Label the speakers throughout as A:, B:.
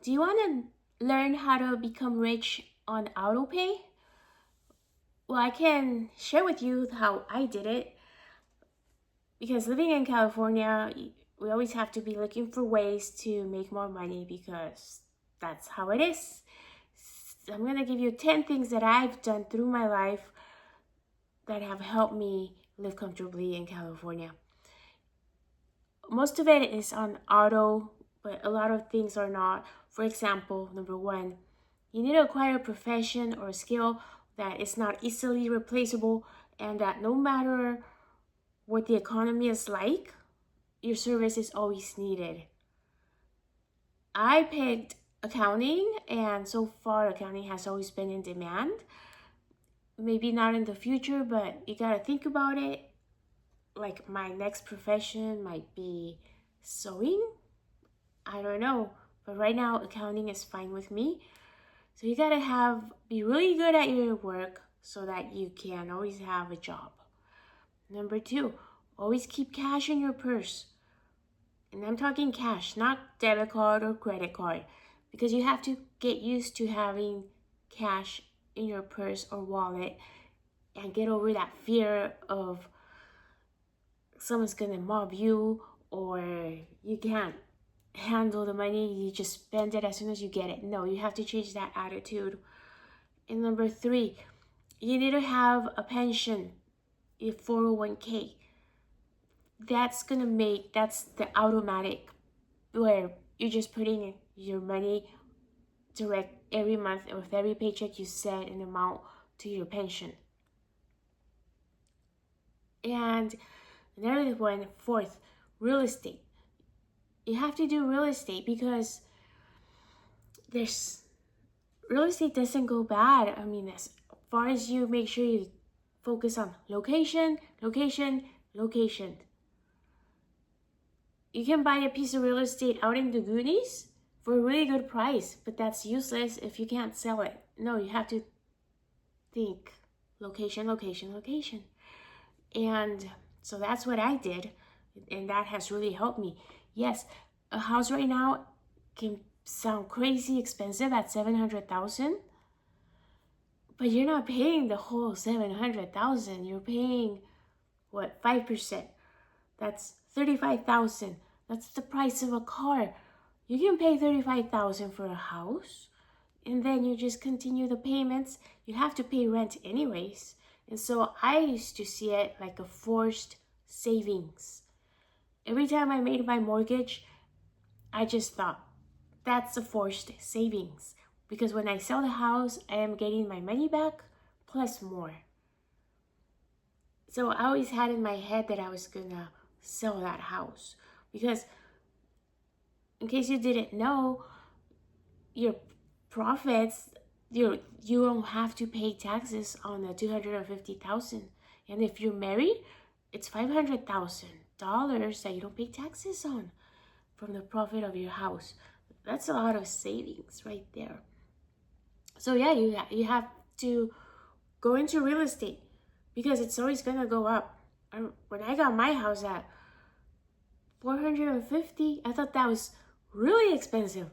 A: Do you want to learn how to become rich on autopay? Well, I can share with you how I did it because living in California, we always have to be looking for ways to make more money because that's how it is. So I'm going to give you 10 things that I've done through my life that have helped me live comfortably in California. Most of it is on auto, but a lot of things are not. For example, number one, you need to acquire a profession or a skill that is not easily replaceable and that no matter what the economy is like, your service is always needed. I picked accounting, and so far, accounting has always been in demand. Maybe not in the future, but you gotta think about it. Like, my next profession might be sewing. I don't know, but right now, accounting is fine with me. So you gotta be really good at your work so that you can always have a job. Number two, always keep cash in your purse. And I'm talking cash, not debit card or credit card, because you have to get used to having cash in your purse or wallet and get over that fear of someone's gonna mob you or you can't handle the money, you just spend it as soon as you get it. No, you have to change that attitude. And number three, you need to have a pension, your 401k. That's the automatic where you're just putting in your money direct every month, and with every paycheck you set an amount to your pension. And another one, fourth, real estate. You have to do real estate because real estate doesn't go bad. I mean, as far as you make sure you focus on location, location, location. You can buy a piece of real estate out in the Goonies for a really good price, but that's useless if you can't sell it. No, you have to think location, location, location. And so that's what I did, and that has really helped me. Yes, a house right now can sound crazy expensive at $700,000, but you're not paying the whole $700,000. You're paying what, 5%? That's $35,000. That's the price of a car. You can pay $35,000 for a house, and then you just continue the payments. You have to pay rent anyways. And so I used to see it like a forced savings. Every time I made my mortgage, I just thought, that's a forced savings. Because when I sell the house, I am getting my money back plus more. So I always had in my head that I was gonna sell that house. Because in case you didn't know, your profits, you don't have to pay taxes on the $250,000. And if you're married, it's $500,000 that you don't pay taxes on from the profit of your house. That's a lot of savings right there. So yeah, you have to go into real estate because it's always gonna go up. When I got my house at $450,000, I thought that was really expensive.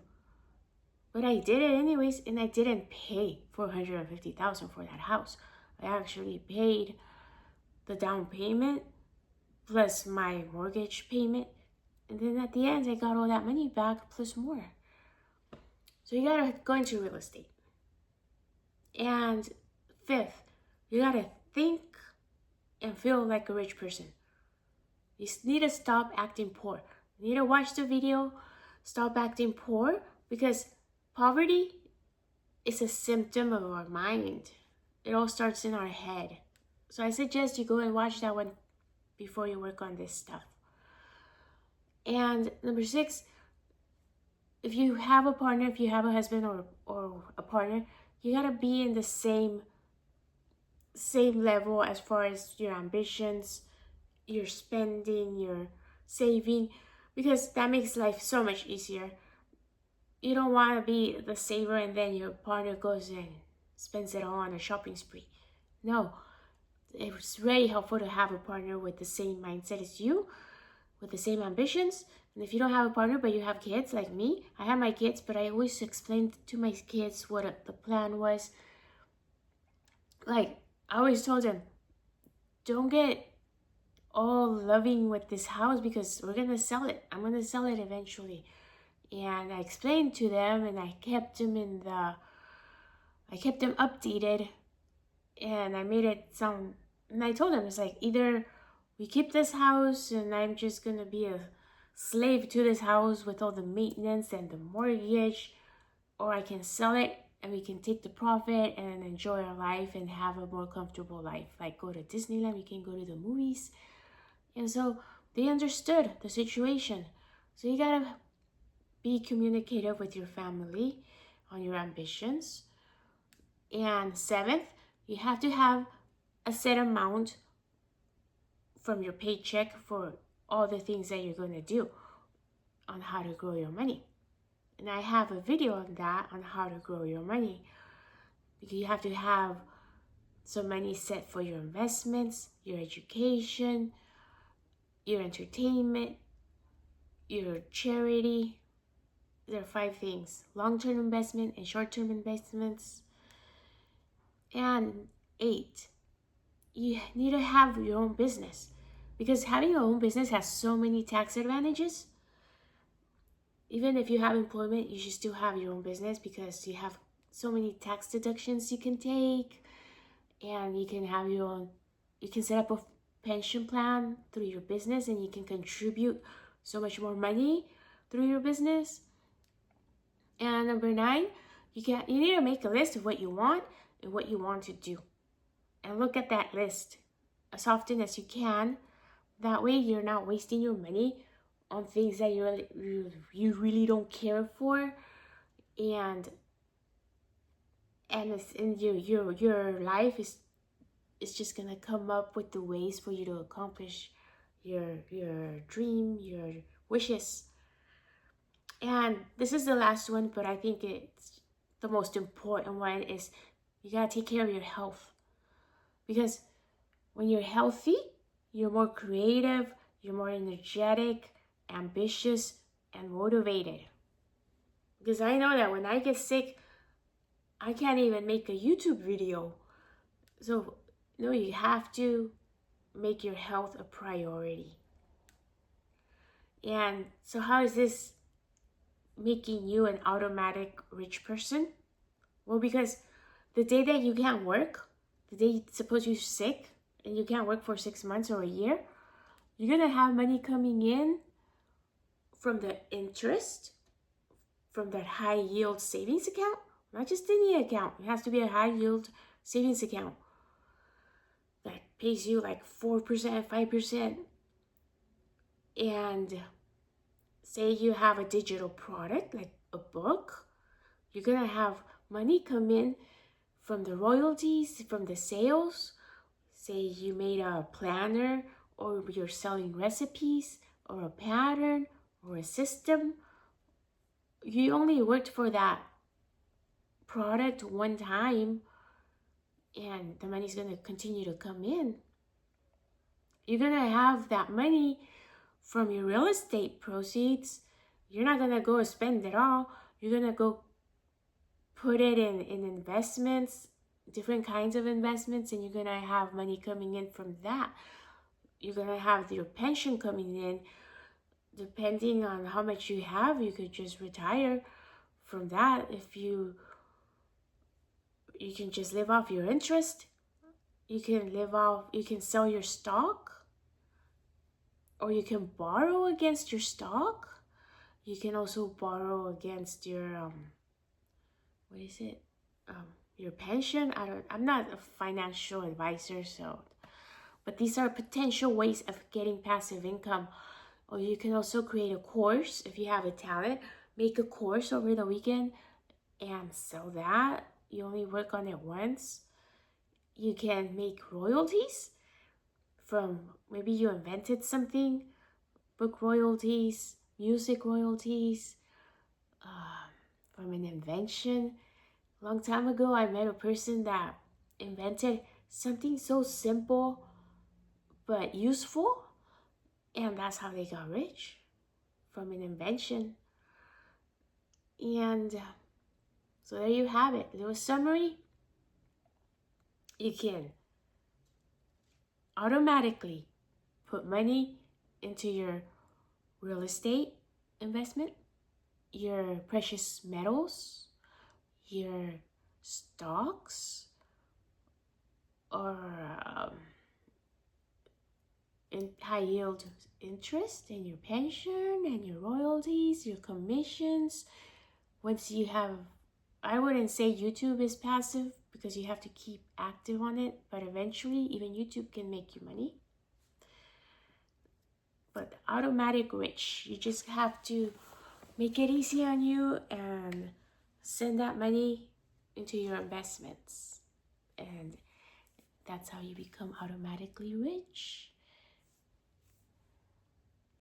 A: But I did it anyways, and I didn't pay $450,000 for that house. I actually paid the down payment plus my mortgage payment, and then at the end, I got all that money back plus more. So you gotta go into real estate. And fifth, you gotta think and feel like a rich person. You need to stop acting poor. You need to watch the video, stop acting poor, because poverty is a symptom of our mind. It all starts in our head. So I suggest you go and watch that one before you work on this stuff. And number six, if you have a partner, if you have a husband or a partner, you gotta be in the same level as far as your ambitions, your spending, your saving, because that makes life so much easier. You don't want to be the saver and then your partner goes and spends it all on a shopping spree. No, it's very helpful to have a partner with the same mindset as you, with the same ambitions, And if you don't have a partner but you have kids like me, I have my kids, but I always explained to my kids what the plan was. Like, I always told them, don't get all loving with this house because we're gonna sell it. I'm gonna sell it eventually. And I explained to them, and I kept them updated, and I made it sound, and I told them, it's like, either we keep this house and I'm just gonna be a slave to this house with all the maintenance and the mortgage, or I can sell it and we can take the profit and enjoy our life and have a more comfortable life, like go to Disneyland, we can go to the movies. And so they understood the situation. So you gotta be communicative with your family on your ambitions. And seventh, you have to have a set amount from your paycheck for all the things that you're going to do on how to grow your money. And I have a video on that, on how to grow your money. Because you have to have some money set for your investments, your education, your entertainment, your charity. There are 5 things: long-term investment and short-term investments. And 8, you need to have your own business, because having your own business has so many tax advantages. Even if you have employment, you should still have your own business because you have so many tax deductions you can take, and you can have your own, you can set up a pension plan through your business, and you can contribute so much more money through your business. And number 9, you need to make a list of what you want and what you want to do, and look at that list as often as you can. That way you're not wasting your money on things that you really don't care for, and your life is just gonna come up with the ways for you to accomplish your dream, your wishes. And this is the last one, but I think it's the most important one, is you gotta take care of your health. Because when you're healthy, you're more creative, you're more energetic, ambitious, and motivated. Because I know that when I get sick, I can't even make a YouTube video. So, you have to make your health a priority. And so how is this making you an automatic rich person? Well, because the day that you can't work, the day suppose you're sick and you can't work for 6 months or a year, you're gonna have money coming in from the interest from that high yield savings account. Not just any account, it has to be a high yield savings account that pays you like 4%, 5%. And say you have a digital product like a book, you're gonna have money come in from the royalties, from the sales. Say you made a planner, or you're selling recipes, or a pattern, or a system. You only worked for that product one time, and the money's gonna continue to come in. You're gonna have that money from your real estate proceeds. You're not gonna go spend it all. You're gonna go put it in investments, different kinds of investments, and you're gonna have money coming in from that. You're gonna have your pension coming in. Depending on how much you have, you could just retire from that. If you can just live off your interest. You can sell your stock, or you can borrow against your stock. You can also borrow against your your pension. I'm not a financial advisor, but these are potential ways of getting passive income. Or you can also create a course. If you have a talent, make a course over the weekend and sell that. You only work on it once. You can make royalties from, maybe you invented something, book royalties, music royalties, from an invention. A long time ago, I met a person that invented something so simple but useful, and that's how they got rich, from an invention. And so there you have it. A little summary. You can automatically put money into your real estate investment, your precious metals, your stocks, or in high yield interest, and your pension and your royalties, your commissions. Once you have, I wouldn't say YouTube is passive because you have to keep active on it, but eventually even YouTube can make you money. But automatic rich, you just have to make it easy on you and send that money into your investments, and that's how you become automatically rich.